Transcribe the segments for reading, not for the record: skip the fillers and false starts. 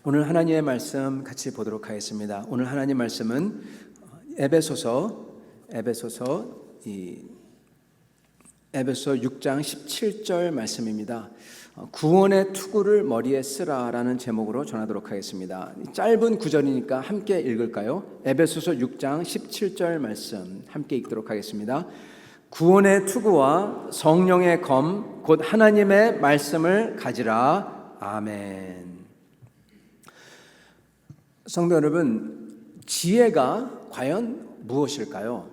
오늘 하나님의 말씀 같이 보도록 하겠습니다. 오늘 하나님 말씀은 에베소서 6장 17절 말씀입니다. 구원의 투구를 머리에 쓰라라는 제목으로 전하도록 하겠습니다. 짧은 구절이니까 함께 읽을까요? 에베소서 6장 17절 말씀 함께 읽도록 하겠습니다. 구원의 투구와 성령의 검 곧 하나님의 말씀을 가지라. 아멘. 성도 여러분, 지혜가 과연 무엇일까요?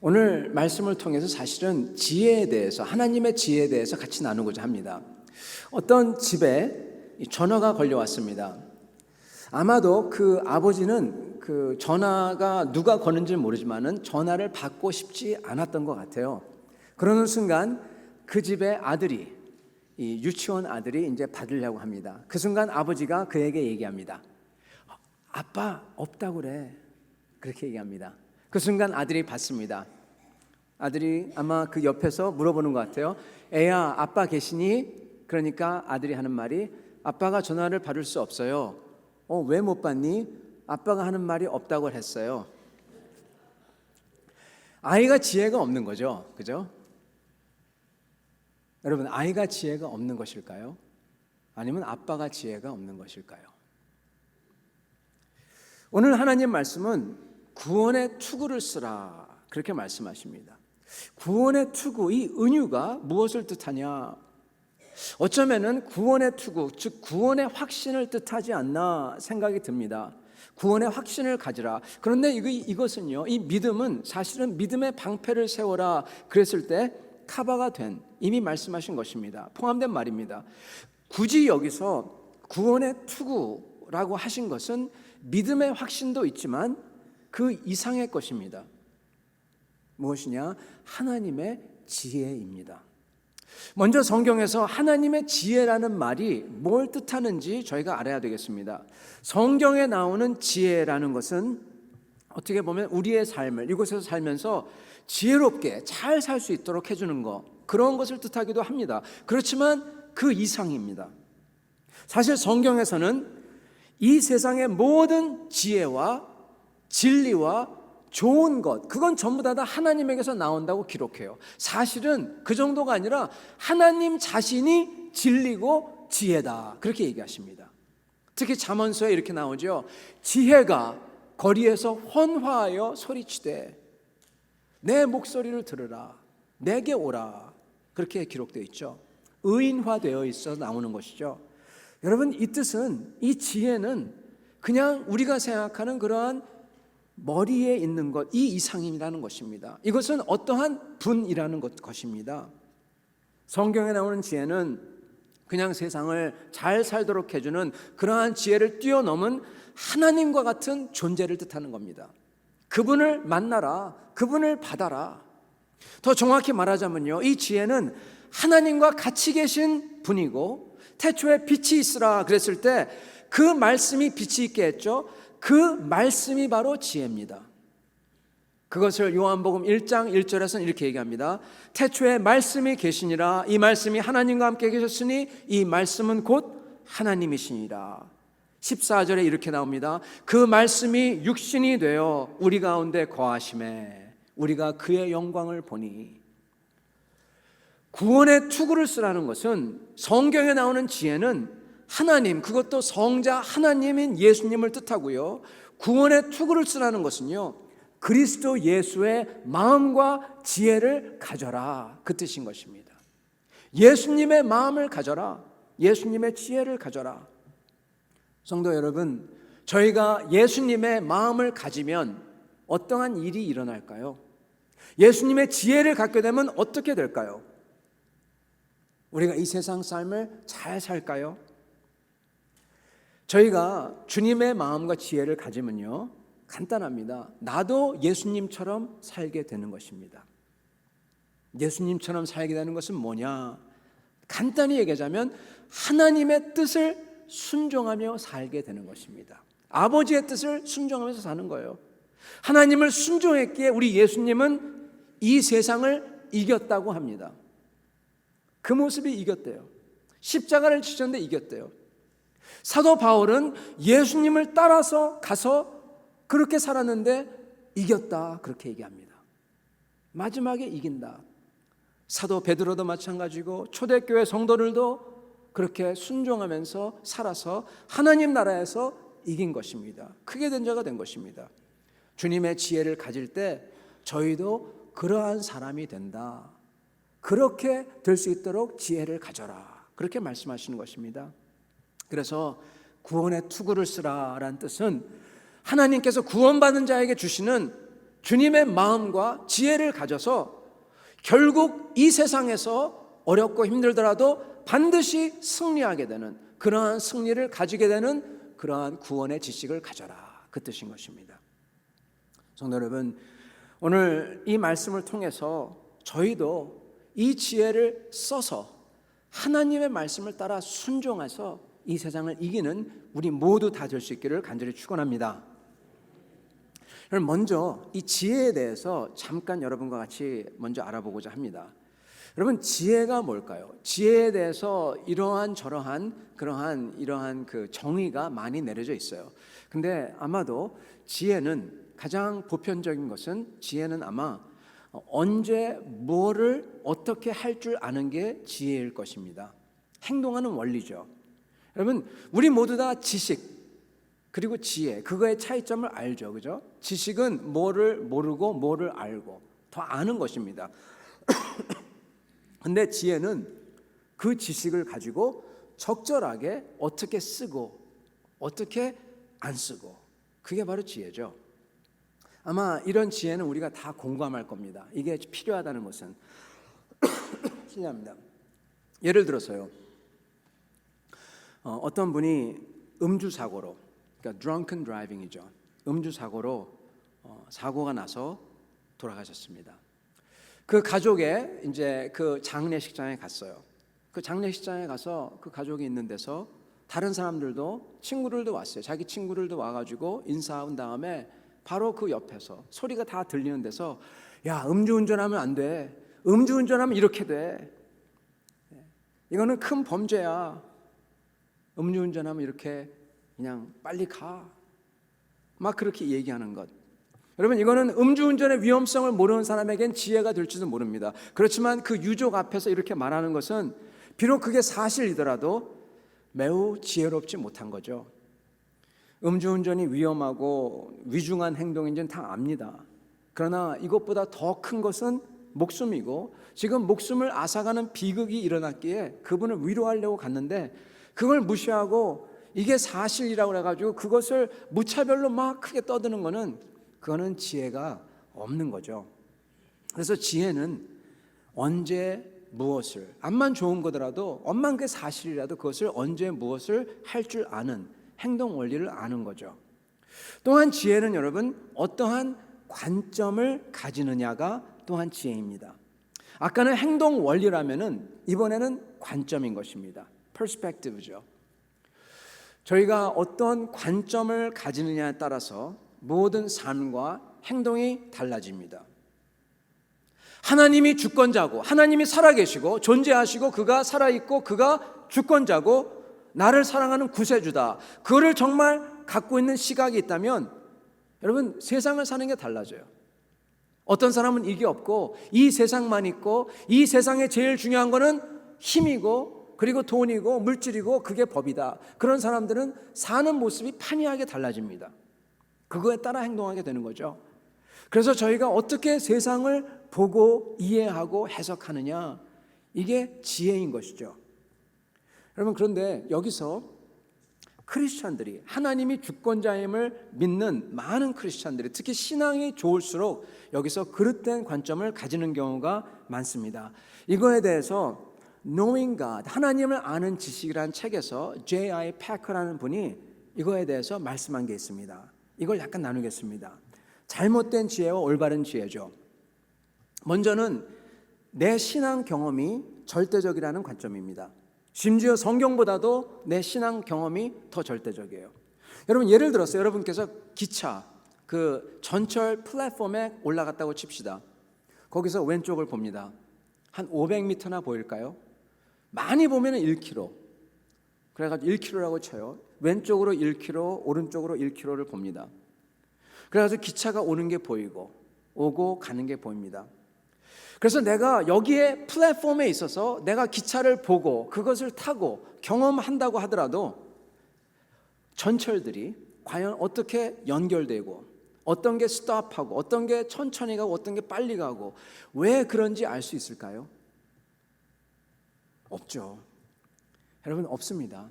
오늘 말씀을 통해서 사실은 지혜에 대해서, 하나님의 지혜에 대해서 같이 나누고자 합니다. 어떤 집에 전화가 걸려왔습니다. 아마도 그 아버지는 그 전화가 누가 거는지 모르지만은 전화를 받고 싶지 않았던 것 같아요. 그러는 순간 그 집의 아들이, 이 유치원 아들이 이제 받으려고 합니다. 그 순간 아버지가 그에게 얘기합니다. 아빠 없다고 그래. 그렇게 얘기합니다. 그 순간 아들이 받습니다. 아들이 아마 그 옆에서 물어보는 것 같아요. 애야, 아빠 계시니? 그러니까 아들이 하는 말이 아빠가 전화를 받을 수 없어요. 왜 못 받니? 아빠가 하는 말이 없다고 했어요. 아이가 지혜가 없는 거죠. 그죠? 여러분, 아이가 지혜가 없는 것일까요? 아니면 아빠가 지혜가 없는 것일까요? 오늘 하나님 말씀은 구원의 투구를 쓰라 그렇게 말씀하십니다. 구원의 투구, 이 은유가 무엇을 뜻하냐? 어쩌면은 구원의 투구, 즉 구원의 확신을 뜻하지 않나 생각이 듭니다. 구원의 확신을 가지라. 그런데 이것은요, 이 믿음은 사실은 믿음의 방패를 세워라 그랬을 때 카바가 된, 이미 말씀하신 것입니다. 포함된 말입니다. 굳이 여기서 구원의 투구라고 하신 것은 믿음의 확신도 있지만 그 이상의 것입니다. 무엇이냐? 하나님의 지혜입니다. 먼저 성경에서 하나님의 지혜라는 말이 뭘 뜻하는지 저희가 알아야 되겠습니다. 성경에 나오는 지혜라는 것은 어떻게 보면 우리의 삶을, 이곳에서 살면서 지혜롭게 잘 살 수 있도록 해주는 것, 그런 것을 뜻하기도 합니다. 그렇지만 그 이상입니다. 사실 성경에서는 이 세상의 모든 지혜와 진리와 좋은 것, 그건 전부 다 하나님에게서 나온다고 기록해요. 사실은 그 정도가 아니라 하나님 자신이 진리고 지혜다 그렇게 얘기하십니다. 특히 잠언서에 이렇게 나오죠. 지혜가 거리에서 헌화하여 소리치되 내 목소리를 들으라, 내게 오라, 그렇게 기록되어 있죠. 의인화되어 있어 나오는 것이죠. 여러분, 이 뜻은, 이 지혜는 그냥 우리가 생각하는 그러한 머리에 있는 것, 이 이상이라는 것입니다. 이것은 어떠한 분이라는 것입니다. 성경에 나오는 지혜는 그냥 세상을 잘 살도록 해주는 그러한 지혜를 뛰어넘은 하나님과 같은 존재를 뜻하는 겁니다. 그분을 만나라, 그분을 받아라. 더 정확히 말하자면요, 이 지혜는 하나님과 같이 계신 분이고, 태초에 빛이 있으라 그랬을 때 그 말씀이 빛이 있게 했죠. 그 말씀이 바로 지혜입니다. 그것을 요한복음 1장 1절에서는 이렇게 얘기합니다. 태초에 말씀이 계시니라. 이 말씀이 하나님과 함께 계셨으니 이 말씀은 곧 하나님이시니라. 14절에 이렇게 나옵니다. 그 말씀이 육신이 되어 우리 가운데 거하심에 우리가 그의 영광을 보니. 구원의 투구를 쓰라는 것은, 성경에 나오는 지혜는 하나님, 그것도 성자 하나님인 예수님을 뜻하고요. 구원의 투구를 쓰라는 것은요, 그리스도 예수의 마음과 지혜를 가져라, 그 뜻인 것입니다. 예수님의 마음을 가져라, 예수님의 지혜를 가져라. 성도 여러분, 저희가 예수님의 마음을 가지면 어떠한 일이 일어날까요? 예수님의 지혜를 갖게 되면 어떻게 될까요? 우리가 이 세상 삶을 잘 살까요? 저희가 주님의 마음과 지혜를 가지면요, 간단합니다. 나도 예수님처럼 살게 되는 것입니다. 예수님처럼 살게 되는 것은 뭐냐? 간단히 얘기하자면 하나님의 뜻을 순종하며 살게 되는 것입니다. 아버지의 뜻을 순종하면서 사는 거예요. 하나님을 순종했기에 우리 예수님은 이 세상을 이겼다고 합니다. 그 모습이 이겼대요. 십자가를 지셨는데 이겼대요. 사도 바울은 예수님을 따라서 가서 그렇게 살았는데 이겼다, 그렇게 얘기합니다. 마지막에 이긴다. 사도 베드로도 마찬가지고 초대교회 성도들도 그렇게 순종하면서 살아서 하나님 나라에서 이긴 것입니다. 크게 된 자가 된 것입니다. 주님의 지혜를 가질 때 저희도 그러한 사람이 된다. 그렇게 될 수 있도록 지혜를 가져라. 그렇게 말씀하시는 것입니다. 그래서 구원의 투구를 쓰라라는 뜻은 하나님께서 구원받은 자에게 주시는 주님의 마음과 지혜를 가져서 결국 이 세상에서 어렵고 힘들더라도 반드시 승리하게 되는, 그러한 승리를 가지게 되는 그러한 구원의 지식을 가져라, 그 뜻인 것입니다. 성도 여러분, 오늘 이 말씀을 통해서 저희도 이 지혜를 써서 하나님의 말씀을 따라 순종해서 이 세상을 이기는 우리 모두 다 될 수 있기를 간절히 축원합니다. 먼저 이 지혜에 대해서 잠깐 여러분과 같이 먼저 알아보고자 합니다. 여러분, 지혜가 뭘까요? 지혜에 대해서 이러한 이러한 그 정의가 많이 내려져 있어요. 근데 아마도 지혜는, 가장 보편적인 것은 지혜는 아마 언제 뭐를 어떻게 할 줄 아는 게 지혜일 것입니다. 행동하는 원리죠. 여러분, 우리 모두 다 지식 그리고 지혜, 그거의 차이점을 알죠, 그죠? 지식은 뭐를 모르고 뭐를 알고 더 아는 것입니다. 근데 지혜는 그 지식을 가지고 적절하게 어떻게 쓰고 어떻게 안 쓰고, 그게 바로 지혜죠. 아마 이런 지혜는 우리가 다 공감할 겁니다. 이게 필요하다는 것은. 실례합니다. 예를 들어서요, 어떤 분이 음주 사고로, 그러니까 drunken driving이죠. 음주 사고로 사고가 나서 돌아가셨습니다. 그 가족의 이제 그 장례식장에 갔어요. 그 장례식장에 가서 그 가족이 있는 데서 다른 사람들도, 친구들도 왔어요. 자기 친구들도 와가지고 인사한 다음에 바로 그 옆에서 소리가 다 들리는 데서, 야, 음주운전하면 안 돼. 음주운전하면 이렇게 돼. 이거는 큰 범죄야. 음주운전하면 이렇게 그냥 빨리 가. 막 그렇게 얘기하는 것. 여러분, 이거는 음주운전의 위험성을 모르는 사람에겐 지혜가 될지도 모릅니다. 그렇지만 그 유족 앞에서 이렇게 말하는 것은 비록 그게 사실이더라도 매우 지혜롭지 못한 거죠. 음주운전이 위험하고 위중한 행동인지는 다 압니다. 그러나 이것보다 더 큰 것은 목숨이고, 지금 목숨을 앗아가는 비극이 일어났기에 그분을 위로하려고 갔는데 그걸 무시하고 이게 사실이라고 해가지고 그것을 무차별로 막 크게 떠드는 거는, 그거는 지혜가 없는 거죠. 그래서 지혜는 언제 무엇을, 암만 좋은 거더라도, 엄만 그게 사실이라도 그것을 언제 무엇을 할 줄 아는 행동 원리를 아는 거죠. 또한 지혜는 여러분, 어떠한 관점을 가지느냐가 또한 지혜입니다. 아까는 행동 원리라면은 이번에는 관점인 것입니다. perspective죠. 저희가 어떤 관점을 가지느냐에 따라서 모든 삶과 행동이 달라집니다. 하나님이 주권자고, 하나님이 살아계시고 존재하시고, 그가 살아있고 그가 주권자고 나를 사랑하는 구세주다, 그거를 정말 갖고 있는 시각이 있다면 여러분, 세상을 사는 게 달라져요. 어떤 사람은 이게 없고 이 세상만 있고, 이 세상에 제일 중요한 거는 힘이고 그리고 돈이고 물질이고 그게 법이다. 그런 사람들은 사는 모습이 판이하게 달라집니다. 그거에 따라 행동하게 되는 거죠. 그래서 저희가 어떻게 세상을 보고 이해하고 해석하느냐, 이게 지혜인 것이죠. 여러분, 그런데 여기서 크리스찬들이, 하나님이 주권자임을 믿는 많은 크리스찬들이, 특히 신앙이 좋을수록 여기서 그릇된 관점을 가지는 경우가 많습니다. 이거에 대해서 Knowing God, 하나님을 아는 지식이라는 책에서 J.I. Packer라는 분이 이거에 대해서 말씀한 게 있습니다. 이걸 약간 나누겠습니다. 잘못된 지혜와 올바른 지혜죠. 먼저는 내 신앙 경험이 절대적이라는 관점입니다. 심지어 성경보다도 내 신앙 경험이 더 절대적이에요. 여러분, 예를 들어서 여러분께서 기차 그 전철 플랫폼에 올라갔다고 칩시다. 거기서 왼쪽을 봅니다. 한 500m나 보일까요? 많이 보면 1km. 그래가지고 1km라고 쳐요. 왼쪽으로 1km, 오른쪽으로 1km를 봅니다. 그래가지고 기차가 오는 게 보이고 오고 가는 게 보입니다. 그래서 내가 여기에 플랫폼에 있어서 내가 기차를 보고 그것을 타고 경험한다고 하더라도 전철들이 과연 어떻게 연결되고 어떤 게 스톱하고 어떤 게 천천히 가고 어떤 게 빨리 가고 왜 그런지 알 수 있을까요? 없죠. 여러분, 없습니다.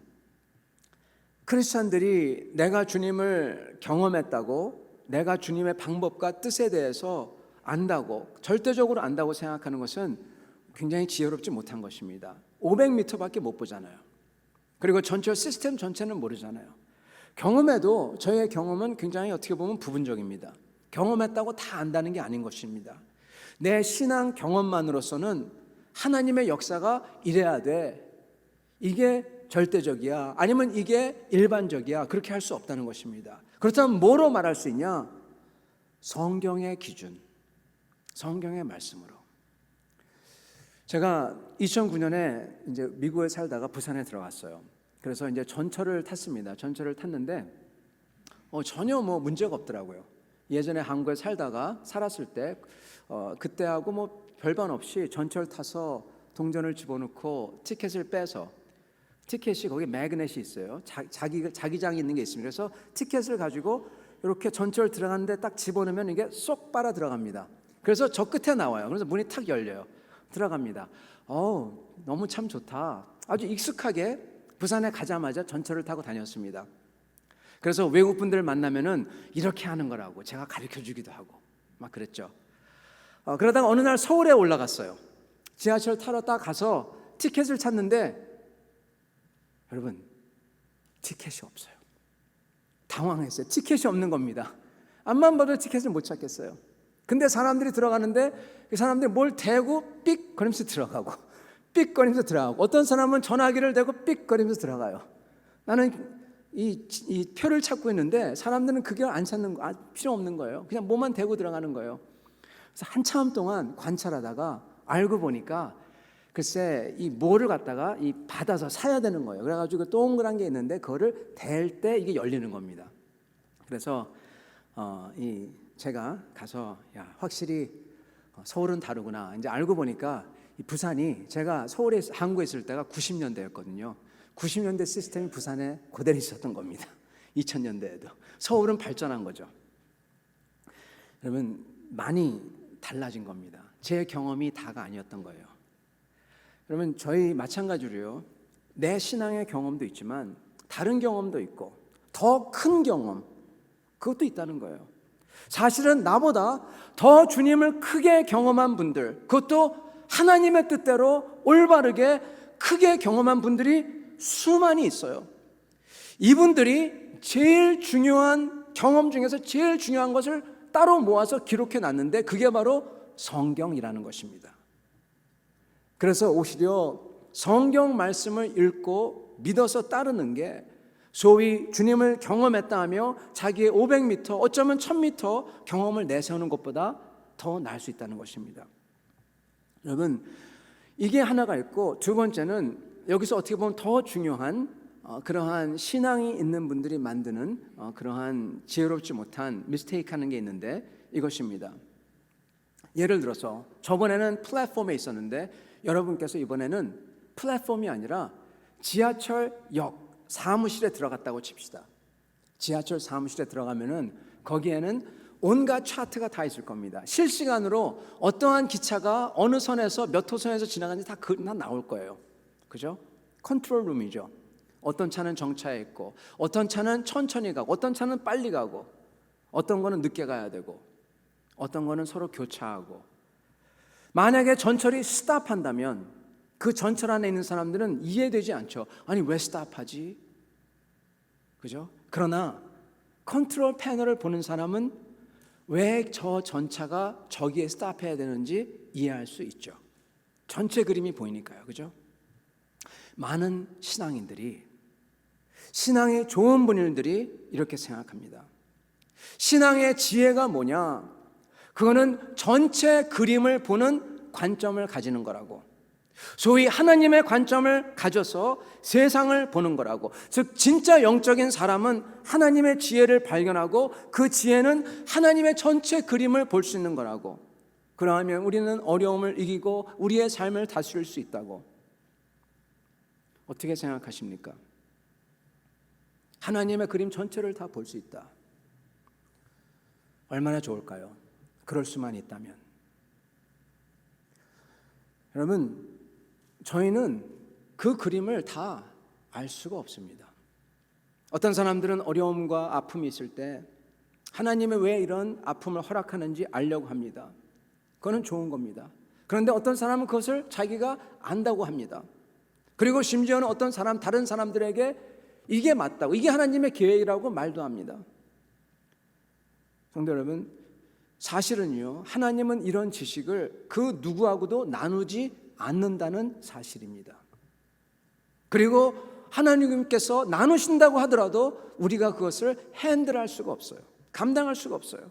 크리스찬들이 내가 주님을 경험했다고 내가 주님의 방법과 뜻에 대해서 안다고 절대적으로 안다고 생각하는 것은 굉장히 지혜롭지 못한 것입니다. 500m밖에 못 보잖아요. 그리고 전철 시스템 전체는 모르잖아요. 경험해도 저의 경험은 굉장히 어떻게 보면 부분적입니다. 경험했다고 다 안다는 게 아닌 것입니다. 내 신앙 경험만으로서는 하나님의 역사가 이래야 돼, 이게 절대적이야, 아니면 이게 일반적이야, 그렇게 할 수 없다는 것입니다. 그렇다면 뭐로 말할 수 있냐? 성경의 기준, 성경의 말씀으로. 제가 2009년에 이제 미국에 살다가 부산에 들어갔어요. 그래서 이제 전철을 탔습니다. 전철을 탔는데 전혀 문제가 없더라고요. 예전에 한국에 살았을 때 그때하고 별반 없이 전철 타서 동전을 집어넣고 티켓을 빼서, 티켓이 거기 매그넷이 있어요. 자기장이 있는 게 있습니다. 그래서 티켓을 가지고 이렇게 전철 들어가는데 딱 집어넣으면 이게 쏙 빨아 들어갑니다. 그래서 저 끝에 나와요. 그래서 문이 탁 열려요. 들어갑니다. 너무 참 좋다. 아주 익숙하게 부산에 가자마자 전철을 타고 다녔습니다. 그래서 외국 분들 만나면은 이렇게 하는 거라고 제가 가르쳐 주기도 하고 막 그랬죠. 그러다가 어느 날 서울에 올라갔어요. 지하철 타러 딱 가서 티켓을 찾는데 여러분, 티켓이 없어요. 당황했어요. 티켓이 없는 겁니다. 앞만 봐도 티켓을 못 찾겠어요. 근데 사람들이 들어가는데 그 사람들이 뭘 대고 삑거리면서 들어가고 삑거리면서 들어가고, 어떤 사람은 전화기를 대고 삑거리면서 들어가요. 나는 이 표를 찾고 있는데 사람들은 그게 안 찾는 거, 필요 없는 거예요. 그냥 뭐만 대고 들어가는 거예요. 그래서 한참 동안 관찰하다가 알고 보니까 글쎄 이 뭐를 갖다가 받아서 사야 되는 거예요. 그래가지고 동그란 게 있는데 그거를 댈 때 이게 열리는 겁니다. 그래서 제가 가서 확실히 서울은 다르구나 이제 알고 보니까, 이 부산이, 제가 한국에 있을 때가 90년대였거든요. 90년대 시스템이 부산에 그대로 있었던 겁니다. 2000년대에도. 서울은 발전한 거죠. 여러분, 많이 달라진 겁니다. 제 경험이 다가 아니었던 거예요. 그러면 저희 마찬가지로요, 내 신앙의 경험도 있지만 다른 경험도 있고 더 큰 경험, 그것도 있다는 거예요. 사실은 나보다 더 주님을 크게 경험한 분들, 그것도 하나님의 뜻대로 올바르게 크게 경험한 분들이 수많이 있어요. 이분들이 제일 중요한 경험 중에서 제일 중요한 것을 따로 모아서 기록해 놨는데 그게 바로 성경이라는 것입니다. 그래서 오히려 성경 말씀을 읽고 믿어서 따르는 게 소위 주님을 경험했다 하며 자기의 500m, 어쩌면 1000m 경험을 내세우는 것보다 더 나을 수 있다는 것입니다. 여러분, 이게 하나가 있고, 두 번째는 여기서 어떻게 보면 더 중요한 그러한 신앙이 있는 분들이 만드는 그러한 지혜롭지 못한 미스테이크 하는 게 있는데 이것입니다. 예를 들어서 저번에는 플랫폼에 있었는데 여러분께서 이번에는 플랫폼이 아니라 지하철역 사무실에 들어갔다고 칩시다. 지하철 사무실에 들어가면은 거기에는 온갖 차트가 다 있을 겁니다. 실시간으로 어떠한 기차가 어느 선에서 몇 호선에서 지나가는지 다 나올 거예요. 그죠? 컨트롤 룸이죠. 어떤 차는 정차해 있고, 어떤 차는 천천히 가고, 어떤 차는 빨리 가고, 어떤 거는 늦게 가야 되고, 어떤 거는 서로 교차하고. 만약에 전철이 스탑한다면 그 전철 안에 있는 사람들은 이해되지 않죠. 아니 왜 스탑하지? 그죠? 그러나 컨트롤 패널을 보는 사람은 왜 저 전차가 저기에 스탑해야 되는지 이해할 수 있죠. 전체 그림이 보이니까요. 그죠? 많은 신앙인들이, 신앙이 좋은 분들이 이렇게 생각합니다. 신앙의 지혜가 뭐냐? 그거는 전체 그림을 보는 관점을 가지는 거라고. 소위 하나님의 관점을 가져서 세상을 보는 거라고. 즉 진짜 영적인 사람은 하나님의 지혜를 발견하고 그 지혜는 하나님의 전체 그림을 볼 수 있는 거라고. 그러하면 우리는 어려움을 이기고 우리의 삶을 다스릴 수 있다고. 어떻게 생각하십니까? 하나님의 그림 전체를 다 볼 수 있다. 얼마나 좋을까요? 그럴 수만 있다면. 여러분, 저희는 그 그림을 다 알 수가 없습니다. 어떤 사람들은 어려움과 아픔이 있을 때 하나님이 왜 이런 아픔을 허락하는지 알려고 합니다. 그거는 좋은 겁니다. 그런데 어떤 사람은 그것을 자기가 안다고 합니다. 그리고 심지어는 어떤 사람, 다른 사람들에게 이게 맞다고, 이게 하나님의 계획이라고 말도 합니다. 성도 여러분, 사실은요, 하나님은 이런 지식을 그 누구하고도 나누지 않는다는 사실입니다. 그리고 하나님께서 나누신다고 하더라도 우리가 그것을 핸들할 수가 없어요. 감당할 수가 없어요.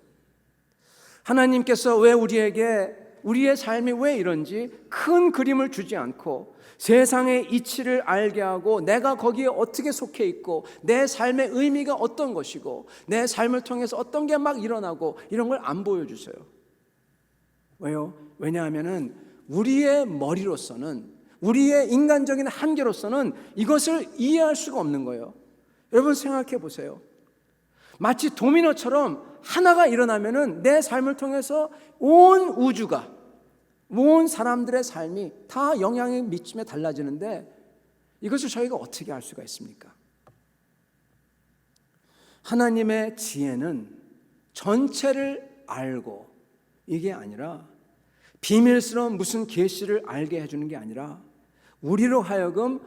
하나님께서 왜 우리에게, 우리의 삶이 왜 이런지 큰 그림을 주지 않고 세상의 이치를 알게 하고 내가 거기에 어떻게 속해 있고 내 삶의 의미가 어떤 것이고 내 삶을 통해서 어떤 게 막 일어나고 이런 걸 안 보여주세요. 왜요? 왜냐하면은 우리의 머리로서는, 우리의 인간적인 한계로서는 이것을 이해할 수가 없는 거예요. 여러분 생각해 보세요. 마치 도미노처럼 하나가 일어나면은 내 삶을 통해서 온 우주가, 온 사람들의 삶이 다 영향을 미치며 달라지는데 이것을 저희가 어떻게 알 수가 있습니까? 하나님의 지혜는 전체를 알고, 이게 아니라 비밀스러운 무슨 계시를 알게 해주는 게 아니라 우리로 하여금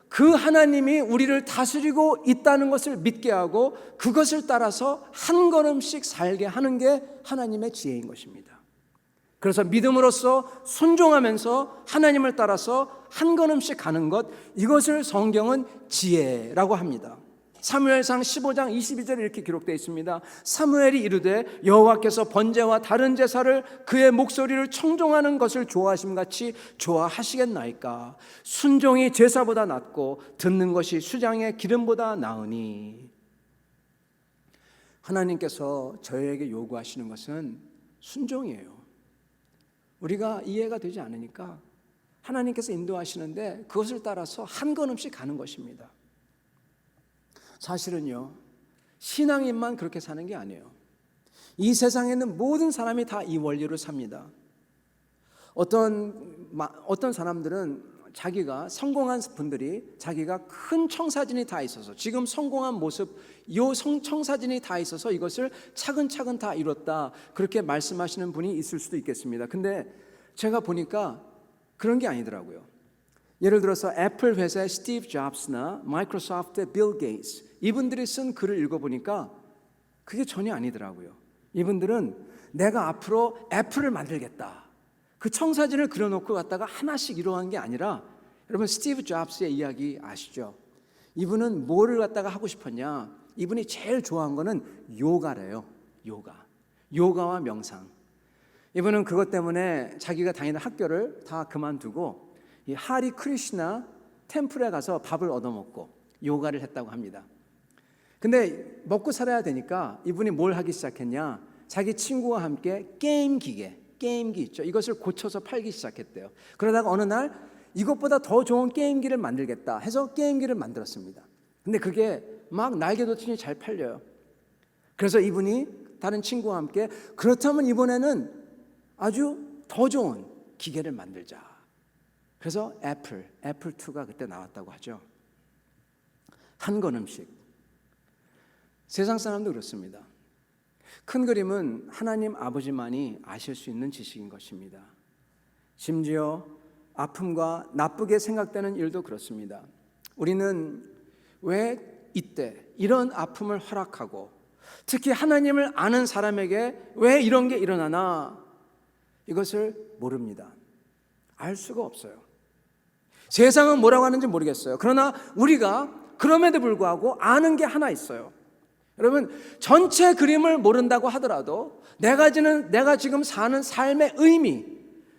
그 하나님이 우리를 다스리고 있다는 것을 믿게 하고 그것을 따라서 한 걸음씩 살게 하는 게 하나님의 지혜인 것입니다. 그래서 믿음으로써 순종하면서 하나님을 따라서 한 걸음씩 가는 것, 이것을 성경은 지혜라고 합니다. 사무엘상 15장 22절에 이렇게 기록되어 있습니다. 사무엘이 이르되 여호와께서 번제와 다른 제사를 그의 목소리를 청종하는 것을 좋아하심같이 좋아하시겠나이까. 순종이 제사보다 낫고 듣는 것이 수장의 기름보다 나으니. 하나님께서 저희에게 요구하시는 것은 순종이에요. 우리가 이해가 되지 않으니까 하나님께서 인도하시는데 그것을 따라서 한 걸음씩 가는 것입니다. 사실은요, 신앙인만 그렇게 사는 게 아니에요. 이 세상에 있는 모든 사람이 다 이 원리로 삽니다. 어떤 사람들은 자기가 성공한 분들이 자기가 큰 청사진이 다 있어서 지금 성공한 모습, 이 청사진이 다 있어서 이것을 차근차근 다 이뤘다, 그렇게 말씀하시는 분이 있을 수도 있겠습니다. 근데 제가 보니까 그런 게 아니더라고요. 예를 들어서 애플 회사의 스티브 잡스나 마이크로소프트의 빌 게이츠, 이분들이 쓴 글을 읽어보니까 그게 전혀 아니더라고요. 이분들은 내가 앞으로 애플을 만들겠다, 그 청사진을 그려놓고 갖다가 하나씩 이루어간 게 아니라, 여러분 스티브 잡스의 이야기 아시죠? 이분은 뭐를 갖다가 하고 싶었냐, 이분이 제일 좋아한 거는 요가래요. 요가와 명상. 이분은 그것 때문에 자기가 다니는 학교를 다 그만두고 이 하리 크리시나 템플에 가서 밥을 얻어먹고 요가를 했다고 합니다. 근데 먹고 살아야 되니까 이분이 뭘 하기 시작했냐, 자기 친구와 함께 게임기 있죠, 이것을 고쳐서 팔기 시작했대요. 그러다가 어느 날 이것보다 더 좋은 게임기를 만들겠다 해서 게임기를 만들었습니다. 근데 그게 막 날개돋치니 잘 팔려요. 그래서 이분이 다른 친구와 함께 그렇다면 이번에는 아주 더 좋은 기계를 만들자. 그래서 애플2가 그때 나왔다고 하죠. 한 걸음씩. 세상 사람도 그렇습니다. 큰 그림은 하나님 아버지만이 아실 수 있는 지식인 것입니다. 심지어 아픔과 나쁘게 생각되는 일도 그렇습니다. 우리는 왜 이때 이런 아픔을 허락하고, 특히 하나님을 아는 사람에게 왜 이런 게 일어나나, 이것을 모릅니다. 알 수가 없어요. 세상은 뭐라고 하는지 모르겠어요. 그러나 우리가 그럼에도 불구하고 아는 게 하나 있어요. 여러분, 전체 그림을 모른다고 하더라도 내가 지금 사는 삶의 의미,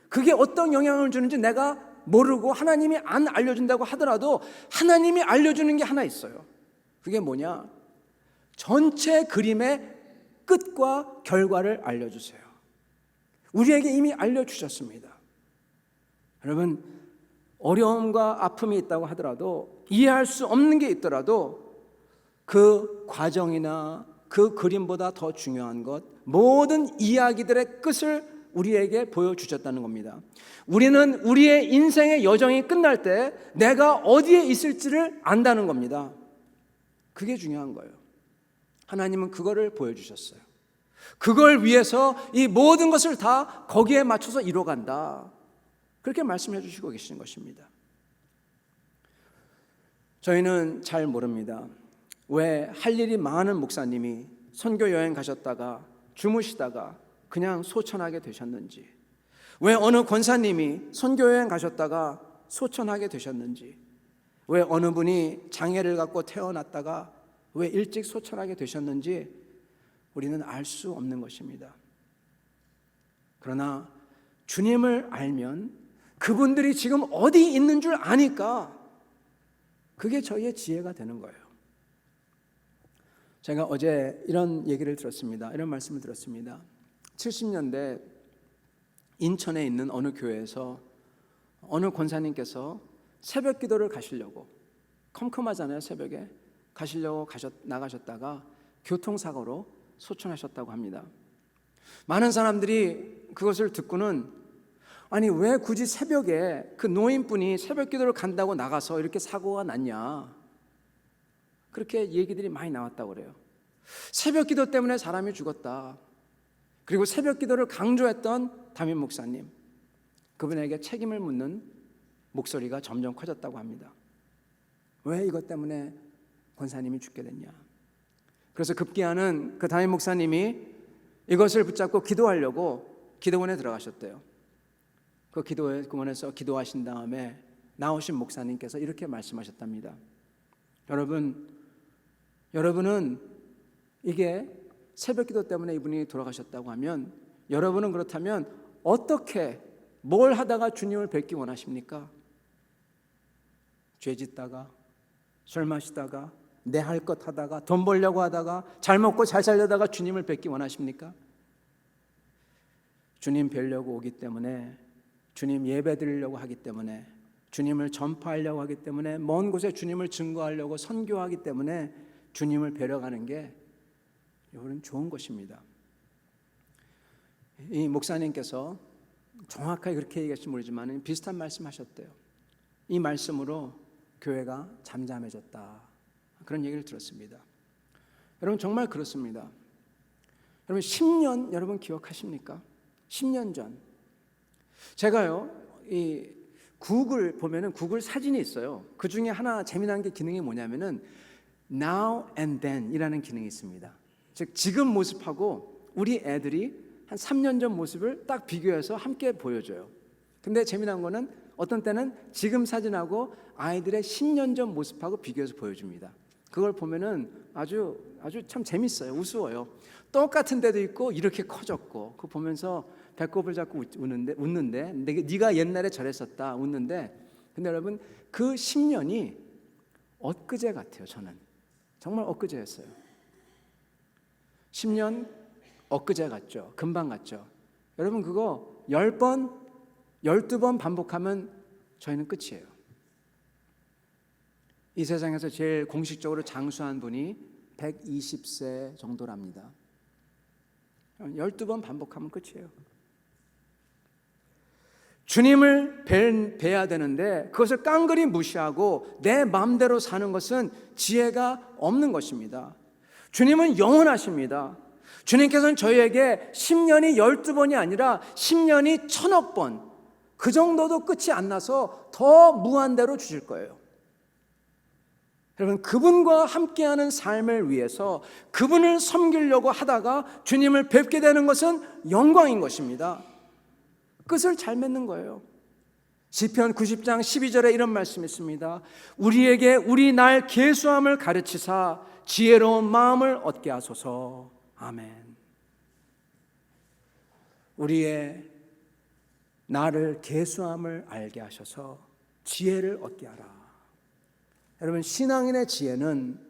그게 어떤 영향을 주는지 내가 모르고 하나님이 안 알려준다고 하더라도 하나님이 알려주는 게 하나 있어요. 그게 뭐냐? 전체 그림의 끝과 결과를 알려주세요. 우리에게 이미 알려주셨습니다. 여러분, 어려움과 아픔이 있다고 하더라도, 이해할 수 없는 게 있더라도 그 과정이나 그 그림보다 더 중요한 것, 모든 이야기들의 끝을 우리에게 보여주셨다는 겁니다. 우리는 우리의 인생의 여정이 끝날 때 내가 어디에 있을지를 안다는 겁니다. 그게 중요한 거예요. 하나님은 그거를 보여주셨어요. 그걸 위해서 이 모든 것을 다 거기에 맞춰서 이뤄간다, 그렇게 말씀해 주시고 계시는 것입니다. 저희는 잘 모릅니다. 왜 할 일이 많은 목사님이 선교 여행 가셨다가 주무시다가 그냥 소천하게 되셨는지, 왜 어느 권사님이 선교 여행 가셨다가 소천하게 되셨는지, 왜 어느 분이 장애를 갖고 태어났다가 왜 일찍 소천하게 되셨는지 우리는 알 수 없는 것입니다. 그러나 주님을 알면 그분들이 지금 어디 있는 줄 아니까 그게 저희의 지혜가 되는 거예요. 제가 어제 이런 얘기를 들었습니다. 이런 말씀을 들었습니다. 70년대 인천에 있는 어느 교회에서 어느 권사님께서 새벽 기도를 가시려고, 컴컴하잖아요, 새벽에 가시려고 나가셨다가 교통사고로 소천하셨다고 합니다. 많은 사람들이 그것을 듣고는, 아니 왜 굳이 새벽에 그 노인분이 새벽 기도를 간다고 나가서 이렇게 사고가 났냐, 그렇게 얘기들이 많이 나왔다고 그래요. 새벽 기도 때문에 사람이 죽었다. 그리고 새벽 기도를 강조했던 담임 목사님, 그분에게 책임을 묻는 목소리가 점점 커졌다고 합니다. 왜 이것 때문에 권사님이 죽게 됐냐. 그래서 급기야는 그 담임 목사님이 이것을 붙잡고 기도하려고 기도원에 들어가셨대요. 그 기도원에서 기도하신 다음에 나오신 목사님께서 이렇게 말씀하셨답니다. 여러분은 이게 새벽 기도 때문에 이분이 돌아가셨다고 하면, 여러분은 그렇다면 어떻게, 뭘 하다가 주님을 뵙기 원하십니까? 죄 짓다가, 술 마시다가, 내 할 것 하다가, 돈 벌려고 하다가, 잘 먹고 잘 살려다가 주님을 뵙기 원하십니까? 주님 뵈려고 오기 때문에, 주님 예배 드리려고 하기 때문에, 주님을 전파하려고 하기 때문에, 먼 곳에 주님을 증거하려고 선교하기 때문에 주님을 뵈러 가는 게 이거는 좋은 것입니다. 이 목사님께서 정확하게 그렇게 얘기할지 모르지만 비슷한 말씀하셨대요. 이 말씀으로 교회가 잠잠해졌다, 그런 얘기를 들었습니다. 여러분, 정말 그렇습니다. 여러분, 10년 여러분 기억하십니까? 10년 전 제가요, 이 구글 보면은 구글 사진이 있어요. 그 중에 하나 재미난 게 기능이 뭐냐면은 Now and Then 이라는 기능이 있습니다. 즉 지금 모습하고 우리 애들이 한 3년 전 모습을 딱 비교해서 함께 보여줘요. 근데 재미난 거는 어떤 때는 지금 사진하고 아이들의 10년 전 모습하고 비교해서 보여줍니다. 그걸 보면은 아주 참 재밌어요. 우스워요. 똑같은 데도 있고 이렇게 커졌고, 그거 보면서 배꼽을 잡고 웃는데 네가 옛날에 저랬었다 웃는데, 근데 여러분 그 10년이 엊그제 같아요. 저는 정말 엊그제였어요. 10년 엊그제 같죠. 금방 같죠. 여러분 그거 10번 12번 반복하면 저희는 끝이에요. 이 세상에서 제일 공식적으로 장수한 분이 120세 정도랍니다. 12번 반복하면 끝이에요. 주님을 뵈야 되는데 그것을 깡그리 무시하고 내 마음대로 사는 것은 지혜가 없는 것입니다. 주님은 영원하십니다. 주님께서는 저희에게 10년이 12번이 아니라 10년이 1000억 번, 그 정도도 끝이 안 나서 더 무한대로 주실 거예요. 여러분, 그분과 함께하는 삶을 위해서 그분을 섬기려고 하다가 주님을 뵙게 되는 것은 영광인 것입니다. 끝을 잘 맺는 거예요. 시편 90장 12절에 이런 말씀이 있습니다. 우리에게 우리 날 계수함을 가르치사 지혜로운 마음을 얻게 하소서. 아멘. 우리의 나를 계수함을 알게 하셔서 지혜를 얻게 하라. 여러분, 신앙인의 지혜는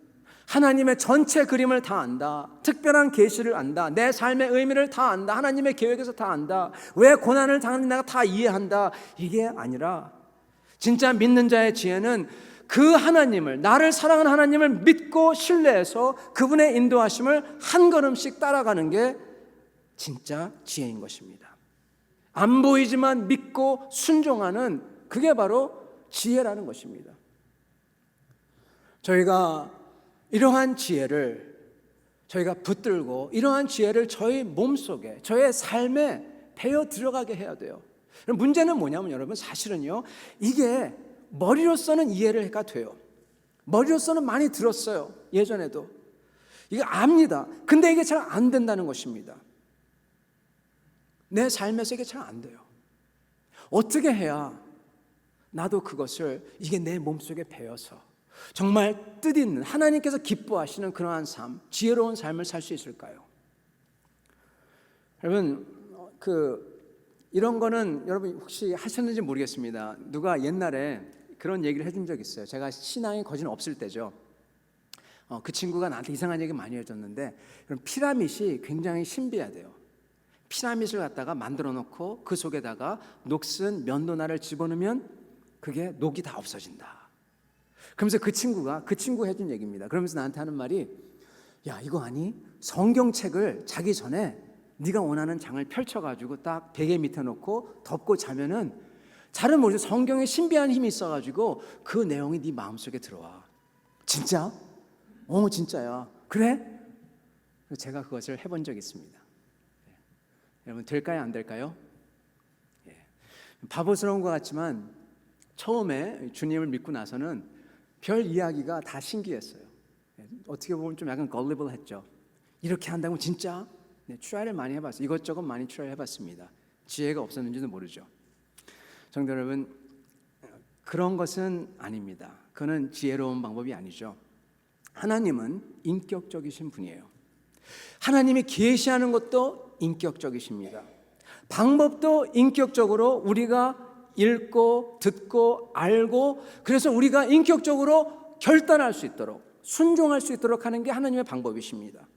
하나님의 전체 그림을 다 안다. 특별한 계시를 안다. 내 삶의 의미를 다 안다. 하나님의 계획에서 다 안다. 왜 고난을 당하는지 내가 다 이해한다. 이게 아니라 진짜 믿는 자의 지혜는 그 하나님을, 나를 사랑하는 하나님을 믿고 신뢰해서 그분의 인도하심을 한 걸음씩 따라가는 게 진짜 지혜인 것입니다. 안 보이지만 믿고 순종하는, 그게 바로 지혜라는 것입니다. 저희가 이러한 지혜를 저희가 붙들고 이러한 지혜를 저희 몸속에, 저의 삶에 배어 들어가게 해야 돼요. 문제는 뭐냐면 여러분, 사실은요, 이게 머리로서는 이해가 돼요. 머리로서는 많이 들었어요. 예전에도 이거 압니다. 근데 이게 잘 안 된다는 것입니다. 내 삶에서 이게 잘 안 돼요. 어떻게 해야 나도 그것을, 이게 내 몸속에 배어서 정말 뜻있는, 하나님께서 기뻐하시는 그러한 삶, 지혜로운 삶을 살 수 있을까요? 여러분, 이런 거는 여러분 혹시 하셨는지 모르겠습니다. 누가 옛날에 그런 얘기를 해준 적 있어요. 제가 신앙이 거진 없을 때죠. 그 친구가 나한테 이상한 얘기 많이 해줬는데, 그럼 피라밋이 굉장히 신비하대요. 피라밋을 갖다가 만들어 놓고 그 속에다가 녹슨 면도날을 집어넣으면 그게 녹이 다 없어진다. 그러면서 그 친구 해준 얘기입니다. 그러면서 나한테 하는 말이, 야, 이거 아니? 성경책을 자기 전에 네가 원하는 장을 펼쳐가지고 딱 베개 밑에 놓고 덮고 자면은, 잘은 모르죠, 성경에 신비한 힘이 있어가지고 그 내용이 네 마음속에 들어와. 진짜? 진짜야. 그래? 제가 그것을 해본 적이 있습니다. 여러분, 될까요, 안 될까요? 바보스러운 것 같지만 처음에 주님을 믿고 나서는 별 이야기가 다 신기했어요. 어떻게 보면 좀 약간 걸리블했죠. 이렇게 한다고 진짜? 트라이를 많이 해봤어요. 이것저것 많이 트라이 해봤습니다. 지혜가 없었는지도 모르죠. 성도 여러분, 그런 것은 아닙니다. 그거는 지혜로운 방법이 아니죠. 하나님은 인격적이신 분이에요. 하나님이 계시하는 것도 인격적이십니다. 방법도 인격적으로 우리가 읽고 듣고 알고, 그래서 우리가 인격적으로 결단할 수 있도록, 순종할 수 있도록 하는 게 하나님의 방법이십니다.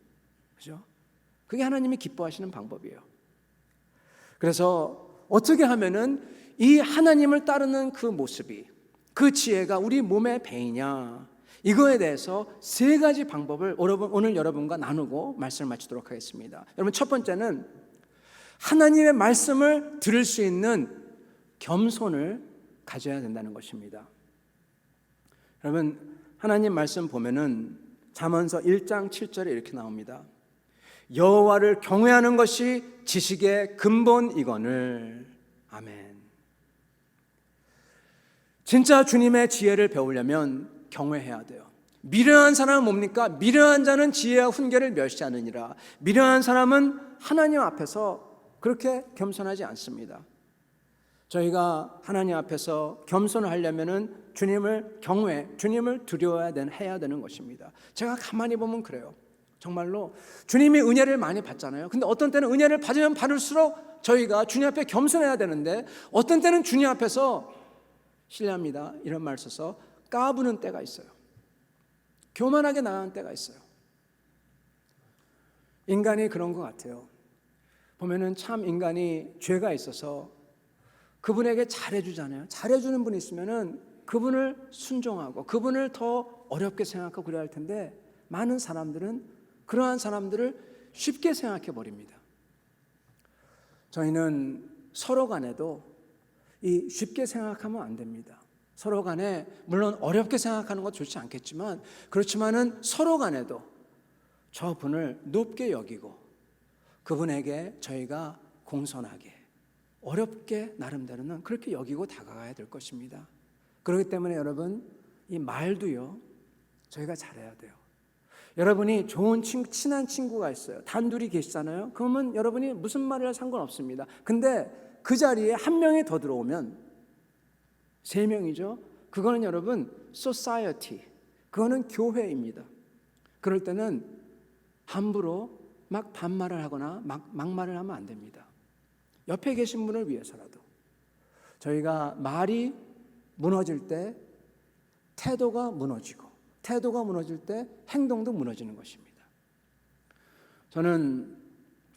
그죠? 그게 하나님이 기뻐하시는 방법이에요. 그래서 어떻게 하면은 이 하나님을 따르는 그 모습이, 그 지혜가 우리 몸에 배이냐, 이거에 대해서 세 가지 방법을 오늘 여러분과 나누고 말씀을 마치도록 하겠습니다. 여러분, 첫 번째는 하나님의 말씀을 들을 수 있는 겸손을 가져야 된다는 것입니다. 여러분, 하나님 말씀 보면은 잠언서 1장 7절에 이렇게 나옵니다. 여호와를 경외하는 것이 지식의 근본이거늘. 아멘. 진짜 주님의 지혜를 배우려면 경외해야 돼요. 미련한 사람은 뭡니까? 미련한 자는 지혜와 훈계를 멸시하느니라. 미련한 사람은 하나님 앞에서 그렇게 겸손하지 않습니다. 저희가 하나님 앞에서 겸손을 하려면은 주님을 주님을 두려워야 해야 되는 것입니다. 제가 가만히 보면 그래요. 정말로 주님이 은혜를 많이 받잖아요. 근데 어떤 때는 은혜를 받으면 받을수록 저희가 주님 앞에 겸손해야 되는데, 어떤 때는 주님 앞에서, 실례합니다, 이런 말 써서 까부는 때가 있어요. 교만하게 나가는 때가 있어요. 인간이 그런 것 같아요. 보면은 참 인간이 죄가 있어서 그분에게 잘해주잖아요. 잘해주는 분이 있으면은 그분을 순종하고 그분을 더 어렵게 생각하고 그래야 할 텐데, 많은 사람들은 그러한 사람들을 쉽게 생각해 버립니다. 저희는 서로 간에도 이 쉽게 생각하면 안 됩니다. 서로 간에 물론 어렵게 생각하는 것 좋지 않겠지만, 그렇지만은 서로 간에도 저분을 높게 여기고 그분에게 저희가 공손하게, 어렵게 나름대로는 그렇게 여기고 다가가야 될 것입니다. 그렇기 때문에 여러분, 이 말도요, 저희가 잘해야 돼요. 여러분이 좋은 친한 친구가 있어요. 단둘이 계시잖아요. 그러면 여러분이 무슨 말을 해도 상관없습니다. 근데 그 자리에 한 명이 더 들어오면, 3명이죠. 그거는 여러분 society, 그거는 교회입니다. 그럴 때는 함부로 막 반말을 하거나 막말을 하면 안 됩니다. 옆에 계신 분을 위해서라도, 저희가 말이 무너질 때 태도가 무너지고, 태도가 무너질 때 행동도 무너지는 것입니다. 저는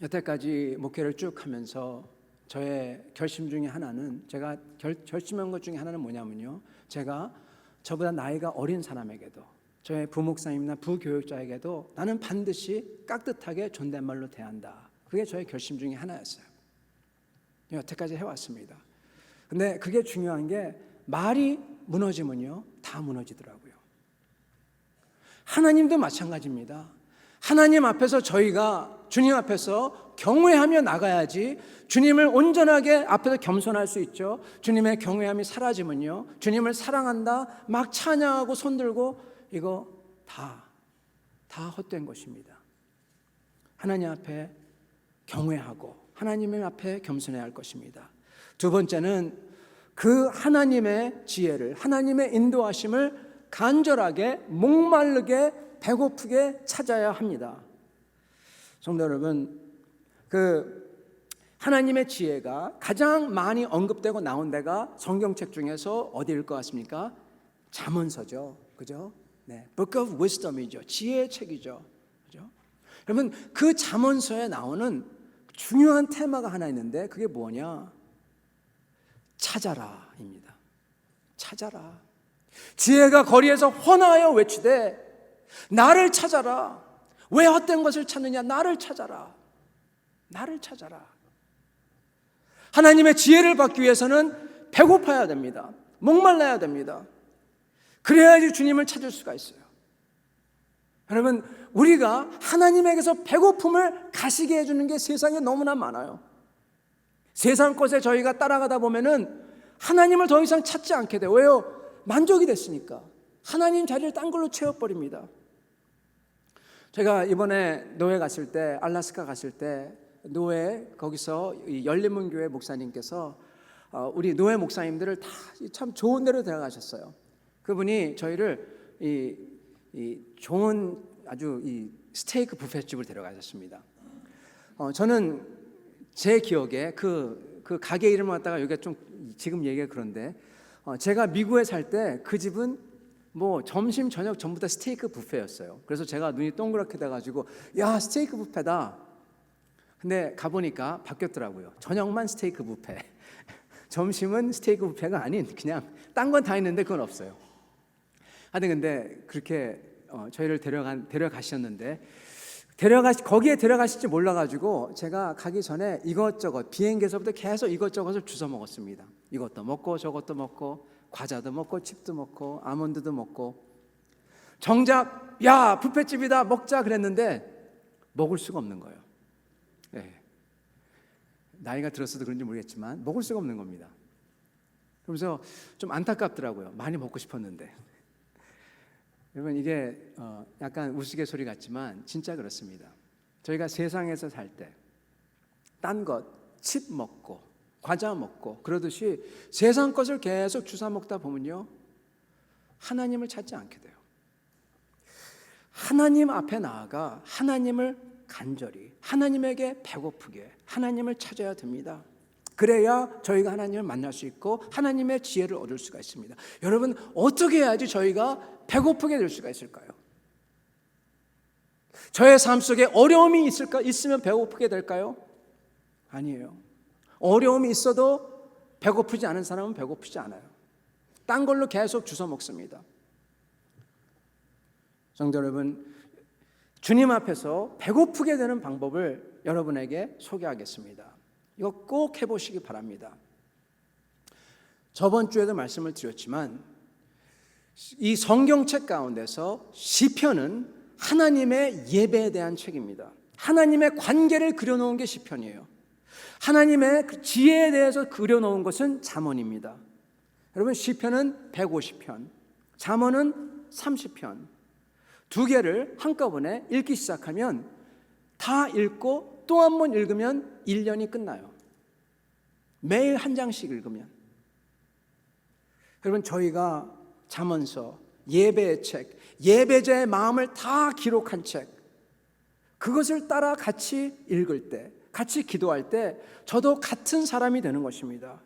여태까지 목회를 쭉 하면서 저의 결심 중에 하나는, 제가 결심한 것 중에 하나는 뭐냐면요, 제가 저보다 나이가 어린 사람에게도, 저의 부목사님이나 부교육자에게도 나는 반드시 깍듯하게 존댓말로 대한다. 그게 저의 결심 중에 하나였어요. 여태까지 해왔습니다. 근데 그게 중요한 게, 말이 무너지면요 다 무너지더라고요. 하나님도 마찬가지입니다. 하나님 앞에서 저희가 주님 앞에서 경외하며 나가야지 주님을 온전하게 앞에서 겸손할 수 있죠. 주님의 경외함이 사라지면요, 주님을 사랑한다 막 찬양하고 손들고, 이거 다 헛된 것입니다. 하나님 앞에 경외하고 하나님의 앞에 겸손해야 할 것입니다. 두 번째는 그 하나님의 지혜를, 하나님의 인도하심을 간절하게, 목마르게, 배고프게 찾아야 합니다. 성도 여러분, 그 하나님의 지혜가 가장 많이 언급되고 나온 데가 성경책 중에서 어디일 것 같습니까? 잠언서죠. 그죠? 네. Book of Wisdom이죠. 지혜의 책이죠. 그죠? 여러분, 그 잠언서에 나오는 중요한 테마가 하나 있는데, 그게 뭐냐? 찾아라입니다. 찾아라. 지혜가 거리에서 헌하여 외치되 나를 찾아라. 왜 헛된 것을 찾느냐? 나를 찾아라. 나를 찾아라. 하나님의 지혜를 받기 위해서는 배고파야 됩니다. 목말라야 됩니다. 그래야지 주님을 찾을 수가 있어요. 여러분, 우리가 하나님에게서 배고픔을 가시게 해주는 게 세상에 너무나 많아요. 세상 것에 저희가 따라가다 보면은 하나님을 더 이상 찾지 않게 돼요. 왜요? 만족이 됐으니까. 하나님 자리를 딴 걸로 채워버립니다. 제가 이번에 노예 갔을 때, 알래스카 갔을 때, 노예 거기서 이 열린문교회 목사님께서 우리 노예 목사님들을 다 참 좋은 데로 데려가셨어요. 그분이 저희를 이 좋은 아주 이 스테이크 뷔페집을 데려가셨습니다. 저는 제 기억에 그 가게 이름을 갖다가 여기가 좀 지금 얘기가 그런데, 제가 미국에 살 때 그 집은 뭐 점심 저녁 전부 다 스테이크 뷔페였어요. 그래서 제가 눈이 동그랗게 돼가지고, 야, 스테이크 뷔페다. 근데 가보니까 바뀌었더라고요. 저녁만 스테이크 뷔페, 점심은 스테이크 뷔페가 아닌 그냥 딴 건 다 있는데 그건 없어요. 하여튼 근데 그렇게 저희를 데려가셨는데, 거기에 데려가실지 몰라가지고 제가 가기 전에 이것저것, 비행기에서부터 계속 이것저것을 주워 먹었습니다. 이것도 먹고 저것도 먹고, 과자도 먹고 칩도 먹고 아몬드도 먹고. 정작 야, 뷔페집이다 먹자 그랬는데 먹을 수가 없는 거예요. 네. 나이가 들었어도 그런지 모르겠지만 먹을 수가 없는 겁니다. 그러면서 좀 안타깝더라고요. 많이 먹고 싶었는데. 여러분, 이게 약간 우스갯소리 같지만 진짜 그렇습니다. 저희가 세상에서 살 때 딴 것, 칩 먹고 과자 먹고 그러듯이 세상 것을 계속 주워 먹다 보면요, 하나님을 찾지 않게 돼요. 하나님 앞에 나아가 하나님을 간절히, 하나님에게 배고프게 하나님을 찾아야 됩니다. 그래야 저희가 하나님을 만날 수 있고 하나님의 지혜를 얻을 수가 있습니다. 여러분, 어떻게 해야지 저희가 배고프게 될 수가 있을까요? 저의 삶 속에 어려움이 있으면 배고프게 될까요? 아니에요. 어려움이 있어도 배고프지 않은 사람은 배고프지 않아요. 딴 걸로 계속 주워 먹습니다. 성도 여러분, 주님 앞에서 배고프게 되는 방법을 여러분에게 소개하겠습니다. 이거 꼭 해보시기 바랍니다. 저번 주에도 말씀을 드렸지만 이 성경책 가운데서 시편은 하나님의 예배에 대한 책입니다. 하나님의 관계를 그려놓은 게 시편이에요. 하나님의 그 지혜에 대해서 그려놓은 것은 잠언입니다. 여러분, 시편은 150편, 잠언은 30편. 두 개를 한꺼번에 읽기 시작하면 다 읽고 또 한 번 읽으면 1년이 끝나요. 매일 한 장씩 읽으면. 여러분, 저희가 잠언서, 예배의 책, 예배자의 마음을 다 기록한 책, 그것을 따라 같이 읽을 때, 같이 기도할 때 저도 같은 사람이 되는 것입니다.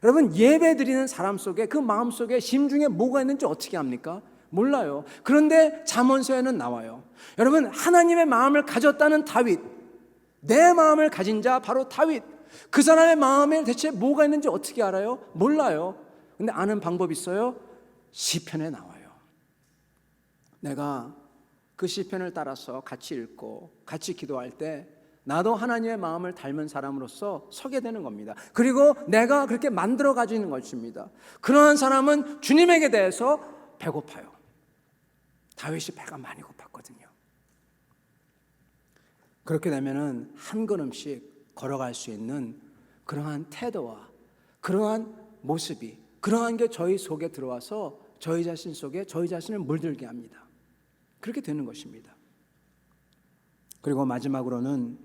여러분, 예배 드리는 사람 속에 그 마음 속에 심중에 뭐가 있는지 어떻게 합니까? 몰라요. 그런데 잠언서에는 나와요. 여러분, 하나님의 마음을 가졌다는 다윗, 내 마음을 가진 자 바로 다윗, 그 사람의 마음에 대체 뭐가 있는지 어떻게 알아요? 몰라요. 근데 아는 방법이 있어요. 시편에 나와요. 내가 그 시편을 따라서 같이 읽고 같이 기도할 때 나도 하나님의 마음을 닮은 사람으로서 서게 되는 겁니다. 그리고 내가 그렇게 만들어 가지고 있는 것입니다. 그러한 사람은 주님에게 대해서 배고파요. 다윗이 배가 많이 고팠거든요. 그렇게 되면은 한 걸음씩 걸어갈 수 있는 그러한 태도와 그러한 모습이, 그러한 게 저희 속에 들어와서 저희 자신 속에 저희 자신을 물들게 합니다. 그렇게 되는 것입니다. 그리고 마지막으로는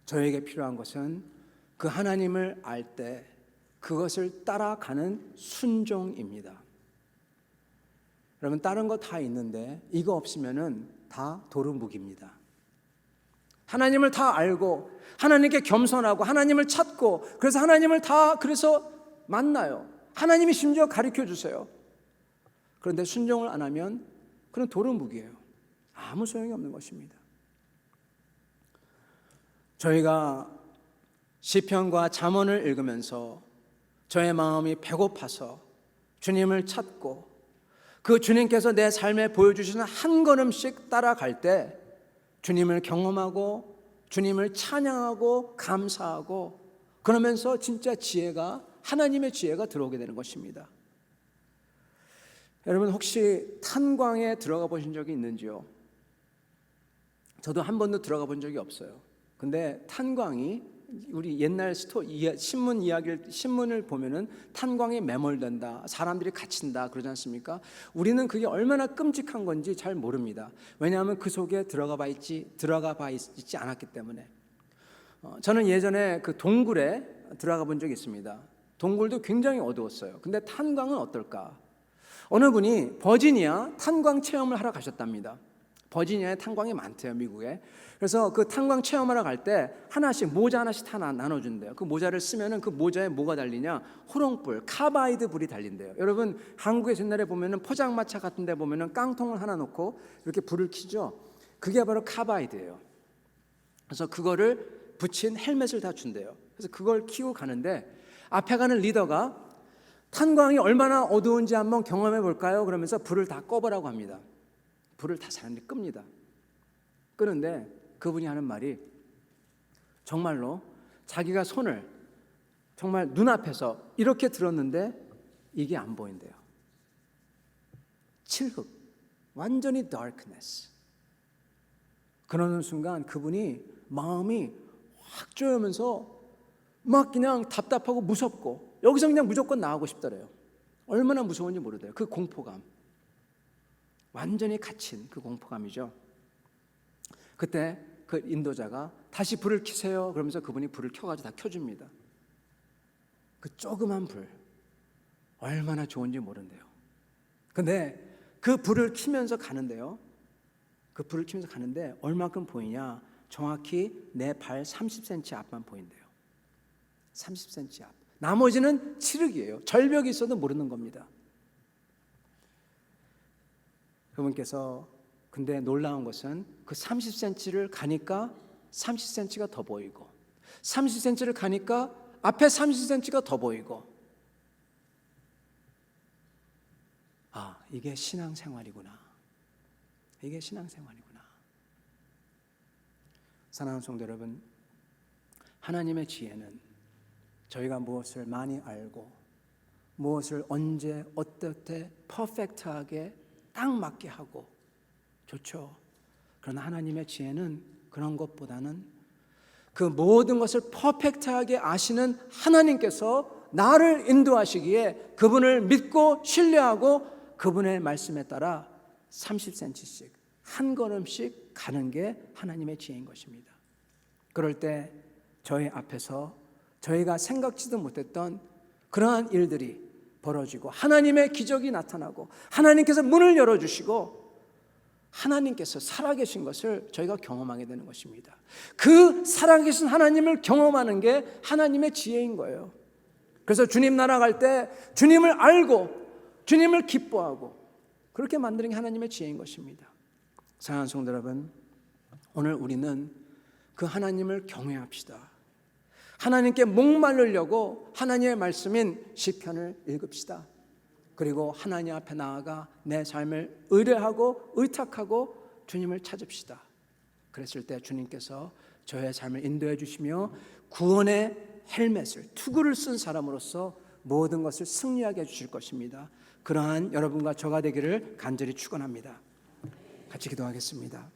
저에게 필요한 것은 그 하나님을 알 때 그것을 따라가는 순종입니다. 여러분, 다른 거 다 있는데 이거 없으면은 다 도루묵입니다. 하나님을 다 알고 하나님께 겸손하고 하나님을 찾고 그래서 하나님을 다 그래서 만나요. 하나님이 심지어 가르쳐 주세요. 그런데 순종을 안 하면 그건 도루묵이에요. 아무 소용이 없는 것입니다. 저희가 시편과 잠언을 읽으면서 저의 마음이 배고파서 주님을 찾고 그 주님께서 내 삶에 보여주시는 한 걸음씩 따라갈 때 주님을 경험하고 주님을 찬양하고 감사하고 그러면서 진짜 지혜가, 하나님의 지혜가 들어오게 되는 것입니다. 여러분, 혹시 탄광에 들어가 보신 적이 있는지요? 저도 한 번도 들어가 본 적이 없어요. 근데 탄광이 우리 옛날 신문을 보면은 탄광이 매몰된다, 사람들이 갇힌다 그러지 않습니까? 우리는 그게 얼마나 끔찍한 건지 잘 모릅니다. 왜냐하면 그 속에 들어가 봐 있지 않았기 때문에. 저는 예전에 그 동굴에 들어가 본 적이 있습니다. 동굴도 굉장히 어두웠어요. 근데 탄광은 어떨까? 어느 분이 버지니아 탄광 체험을 하러 가셨답니다. 버지니아에 탄광이 많대요, 미국에. 그래서 그 탄광 체험하러 갈 때 하나씩, 모자 하나씩 다 나눠준대요. 그 모자를 쓰면은 그 모자에 뭐가 달리냐? 호롱불, 카바이드 불이 달린대요. 여러분, 한국에서 옛날에 보면은 포장마차 같은 데 보면은 깡통을 하나 놓고 이렇게 불을 켜죠. 그게 바로 카바이드예요. 그래서 그거를 붙인 헬멧을 다 준대요. 그래서 그걸 키고 가는데 앞에 가는 리더가 탄광이 얼마나 어두운지 한번 경험해 볼까요? 그러면서 불을 다 꺼보라고 합니다. 불을 다 사람들이 끕니다. 끄는데 그분이 하는 말이 정말로 자기가 손을 정말 눈앞에서 이렇게 들었는데 이게 안 보인대요. 칠흑, 완전히 darkness. 그러는 순간 그분이 마음이 확 쪼여면서 막 그냥 답답하고 무섭고 여기서 그냥 무조건 나가고 싶더래요. 얼마나 무서운지 모르대요. 그 공포감, 완전히 갇힌 그 공포감이죠. 그때 그 인도자가 다시 불을 켜세요 그러면서 그분이 불을 켜가지고 다 켜줍니다. 그 조그만 불 얼마나 좋은지 모른대요. 근데 그 불을 켜면서 가는데요, 그 불을 켜면서 가는데 얼마큼 보이냐? 정확히 내 발 30cm 앞만 보인대요. 30cm 앞. 나머지는 칠흑이에요. 절벽이 있어도 모르는 겁니다. 그분께서 근데 놀라운 것은 그 30cm를 가니까 30cm가 더 보이고 30cm를 가니까 앞에 30cm가 더 보이고, 아, 이게 신앙생활이구나. 이게 신앙생활이구나. 사랑하는 성도 여러분, 하나님의 지혜는 저희가 무엇을 많이 알고 무엇을 언제 어떻게 퍼펙트하게 딱 맞게 하고 좋죠. 그러나 하나님의 지혜는 그런 것보다는 그 모든 것을 퍼펙트하게 아시는 하나님께서 나를 인도하시기에 그분을 믿고 신뢰하고 그분의 말씀에 따라 30cm씩 한 걸음씩 가는 게 하나님의 지혜인 것입니다. 그럴 때 저희 앞에서 저희가 생각지도 못했던 그러한 일들이 벌어지고 하나님의 기적이 나타나고 하나님께서 문을 열어주시고 하나님께서 살아계신 것을 저희가 경험하게 되는 것입니다. 그 살아계신 하나님을 경험하는 게 하나님의 지혜인 거예요. 그래서 주님 나라 갈 때 주님을 알고 주님을 기뻐하고 그렇게 만드는 게 하나님의 지혜인 것입니다. 사랑하는 성도 여러분, 오늘 우리는 그 하나님을 경외합시다. 하나님께 목마르려고 하나님의 말씀인 시편을 읽읍시다. 그리고 하나님 앞에 나아가 내 삶을 의뢰하고 의탁하고 주님을 찾읍시다. 그랬을 때 주님께서 저의 삶을 인도해 주시며 구원의 헬멧을, 투구를 쓴 사람으로서 모든 것을 승리하게 해주실 것입니다. 그러한 여러분과 저가 되기를 간절히 축원합니다. 같이 기도하겠습니다.